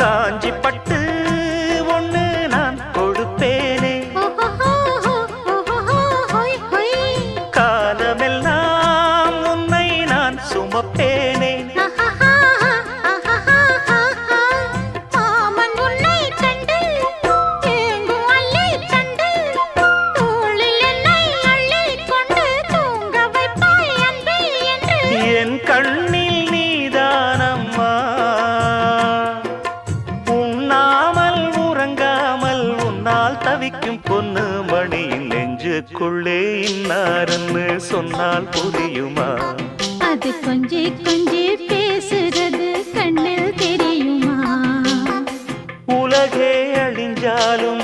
காஞ்சி பட்டு ஒண்ணு நான் கொடுப்பேனே, காலமெல்லாம் உன்னை நான் சுமப்பேனே. என் கண்ணில் நீதானம்மா, உண்ணாமல் உறங்காமல் உன்னால் தவிக்கும் பொண்ணு மணியின் நெஞ்சுக்குள்ளே இன்னாருன்னு சொன்னால் புரியுமா? அது கொஞ்சி கொஞ்சி பேசுறது கண்ணில் தெரியுமா? உலகே அழிஞ்சாலும்